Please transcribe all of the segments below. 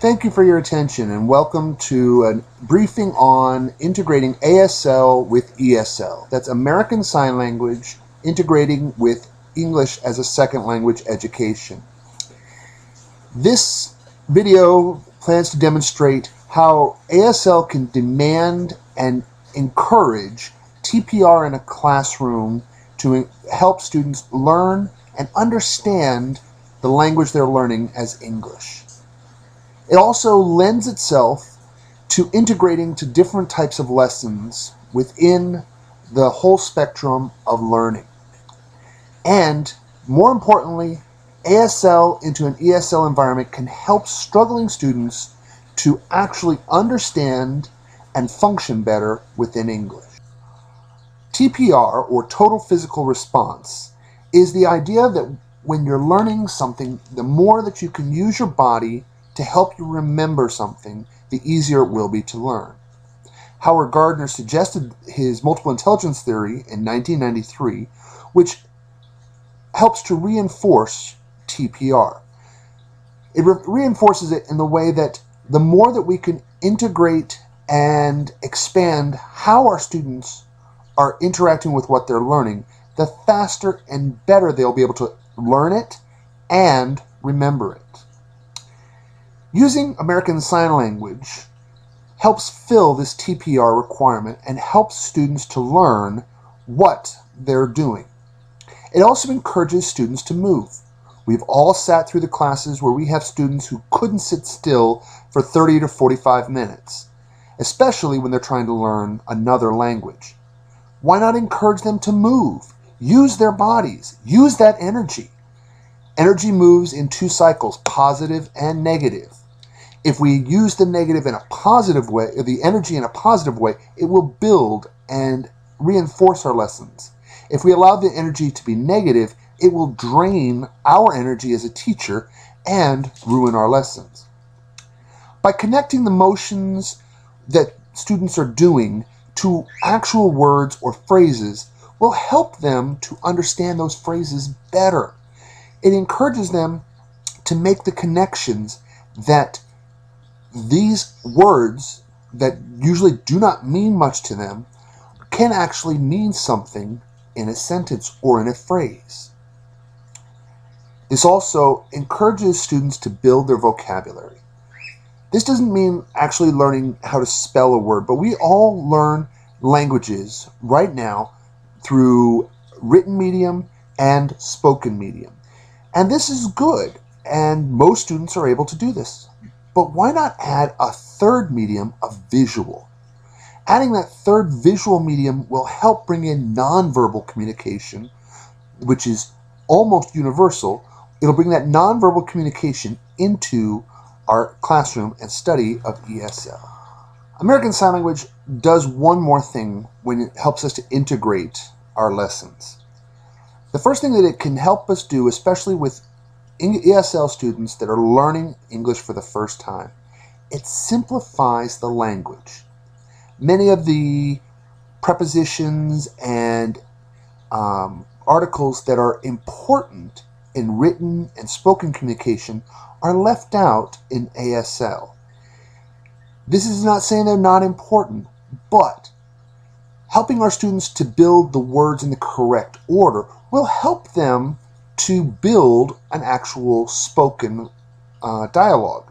Thank you for your attention and welcome to a briefing on integrating ASL with ESL. That's American Sign Language integrating with English as a second language education. This video plans to demonstrate how ASL can demand and encourage TPR in a classroom to help students learn and understand the language they're learning as English. It also lends itself to integrating to different types of lessons within the whole spectrum of learning. And more importantly, ASL into an ESL environment can help struggling students to actually understand and function better within English. TPR, or total physical response, is the idea that when you're learning something, the more that you can use your body to help you remember something, the easier it will be to learn. Howard Gardner suggested his multiple intelligence theory in 1993, which helps to reinforce TPR. It reinforces it in the way that the more that we can integrate and expand how our students are interacting with what they're learning, the faster and better they'll be able to learn it and remember it. Using American Sign Language helps fill this TPR requirement and helps students to learn what they're doing. It also encourages students to move. We've all sat through the classes where we have students who couldn't sit still for 30 to 45 minutes, especially when they're trying to learn another language. Why not encourage them to move? Use their bodies. Use that energy. Energy moves in two cycles, positive and negative. If we use the negative in a positive way, or the energy in a positive way, it will build and reinforce our lessons. If we allow the energy to be negative, it will drain our energy as a teacher and ruin our lessons. By connecting the motions that students are doing to actual words or phrases will help them to understand those phrases better. It encourages them to make the connections that these words that usually do not mean much to them can actually mean something in a sentence or in a phrase. This also encourages students to build their vocabulary. This doesn't mean actually learning how to spell a word, but we all learn languages right now through written medium and spoken medium. And this is good, and most students are able to do this. But why not add a third medium of visual? Adding that third visual medium will help bring in nonverbal communication, which is almost universal. It'll bring that nonverbal communication into our classroom and study of ESL. American Sign Language does one more thing when it helps us to integrate our lessons. The first thing that it can help us do, especially with ESL students that are learning English for the first time, it simplifies the language. Many of the prepositions and articles that are important in written and spoken communication are left out in ASL. This is not saying they're not important, but helping our students to build the words in the correct order will help them to build an actual spoken dialogue.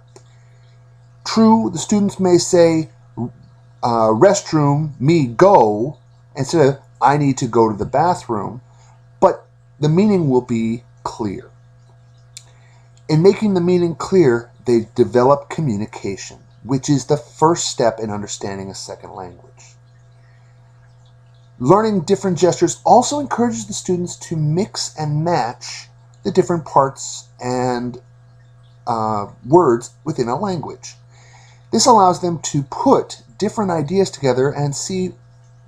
True, the students may say, restroom, me go, instead of I need to go to the bathroom, but the meaning will be clear. In making the meaning clear, they develop communication, which is the first step in understanding a second language. Learning different gestures also encourages the students to mix and match the different parts and words within a language. This allows them to put different ideas together and see,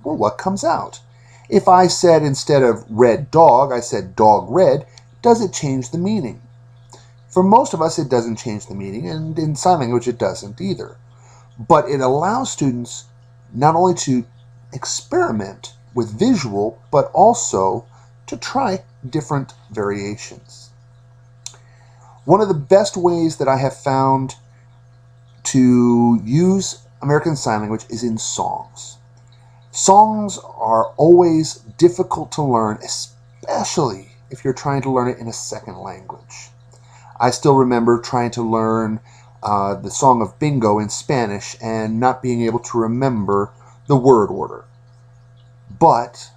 well, what comes out. If I said instead of red dog, I said dog red, does it change the meaning? For most of us, it doesn't change the meaning, and in sign language, it doesn't either. But it allows students not only to experiment with visual, but also to try different variations. One of the best ways that I have found to use American Sign Language is in songs. Songs are always difficult to learn, especially if you're trying to learn it in a second language. I still remember trying to learn the song of Bingo in Spanish and not being able to remember the word order. But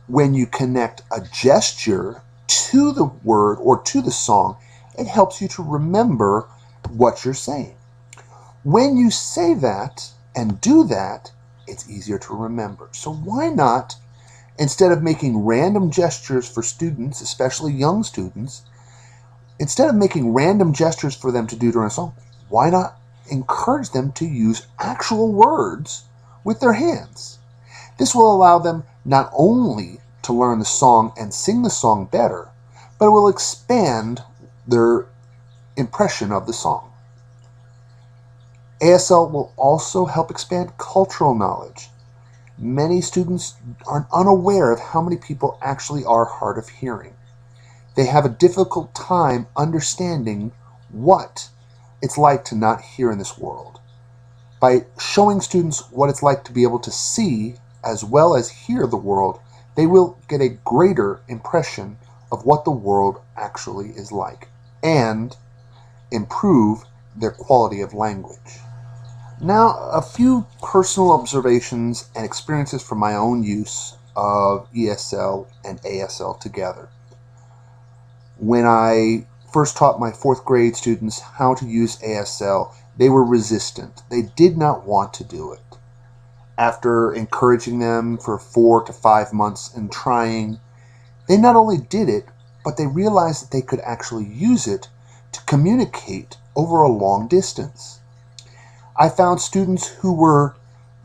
when you connect a gesture to the word or to the song, it helps you to remember what you're saying. When you say that and do that, it's easier to remember. So why not, instead of making random gestures for students, especially young students, instead of making random gestures for them to do during a song, why not encourage them to use actual words with their hands? This will allow them not only to learn the song and sing the song better, but it will expand their impression of the song. ASL will also help expand cultural knowledge. Many students are unaware of how many people actually are hard of hearing. They have a difficult time understanding what it's like to not hear in this world. By showing students what it's like to be able to see as well as hear the world, they will get a greater impression of what the world actually is like and improve their quality of language. Now, a few personal observations and experiences from my own use of ESL and ASL together. When I first taught my 4th grade students how to use ASL, they were resistant. They did not want to do it. After encouraging them for 4 to 5 months and trying, they not only did it, but they realized that they could actually use it to communicate over a long distance. I found students who were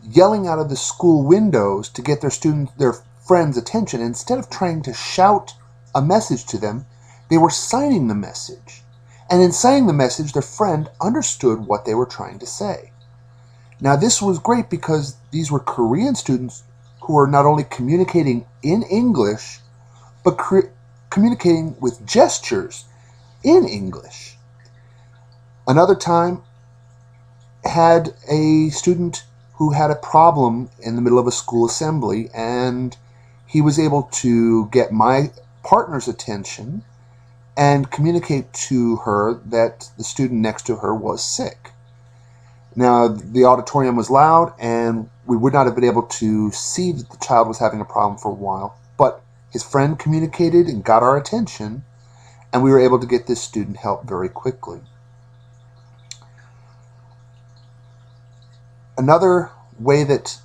yelling out of the school windows to get their friends' attention. Instead of trying to shout a message to them, they were signing the message. And in signing the message, their friend understood what they were trying to say. Now, this was great because these were Korean students who were not only communicating in English, but communicating with gestures in English. Another time, had a student who had a problem in the middle of a school assembly, and he was able to get my partner's attention and communicate to her that the student next to her was sick. Now, the auditorium was loud, and we would not have been able to see that the child was having a problem for a while, but his friend communicated and got our attention, and we were able to get this student help very quickly. Another way that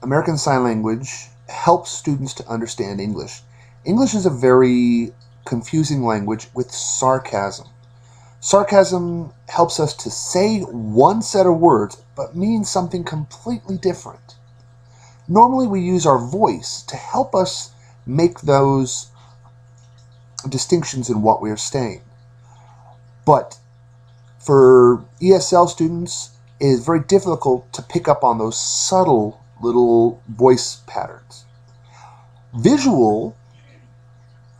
American Sign Language helps students to understand English. English is a very confusing language with sarcasm. Sarcasm helps us to say one set of words but mean something completely different. Normally we use our voice to help us make those distinctions in what we are saying. But for ESL students, it is very difficult to pick up on those subtle little voice patterns. Visual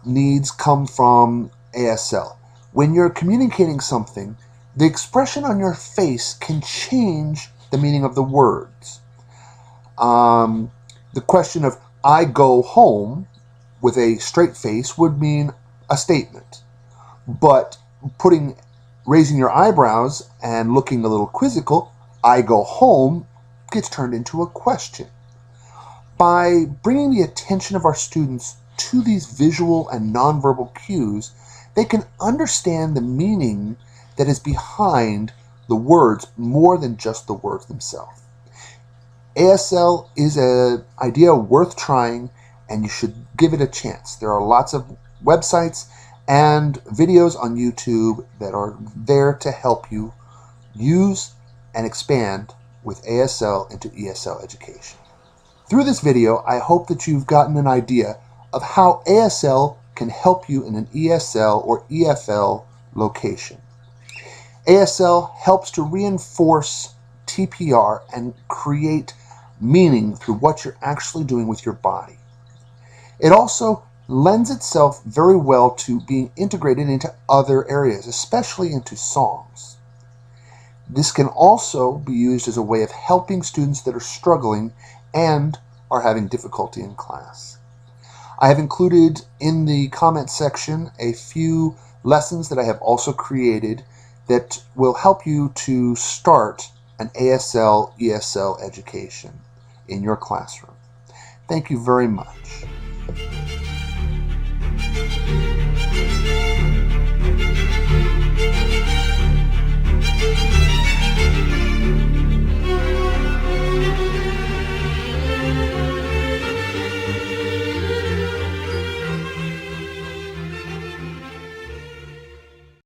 needs come from ASL. When you're communicating something, the expression on your face can change the meaning of the words. The question of "I go home" with a straight face would mean a statement. But raising your eyebrows and looking a little quizzical, "I go home" gets turned into a question. By bringing the attention of our students to these visual and nonverbal cues, they can understand the meaning that is behind the words more than just the words themselves. ASL is an idea worth trying, and you should give it a chance. There are lots of websites and videos on YouTube that are there to help you use and expand with ASL into ESL education. Through this video, I hope that you've gotten an idea of how ASL can help you in an ESL or EFL location. ASL helps to reinforce TPR and create meaning through what you're actually doing with your body. It also lends itself very well to being integrated into other areas, especially into songs. This can also be used as a way of helping students that are struggling and are having difficulty in class. I have included in the comment section a few lessons that I have also created that will help you to start an ASL, ESL education in your classroom. Thank you very much.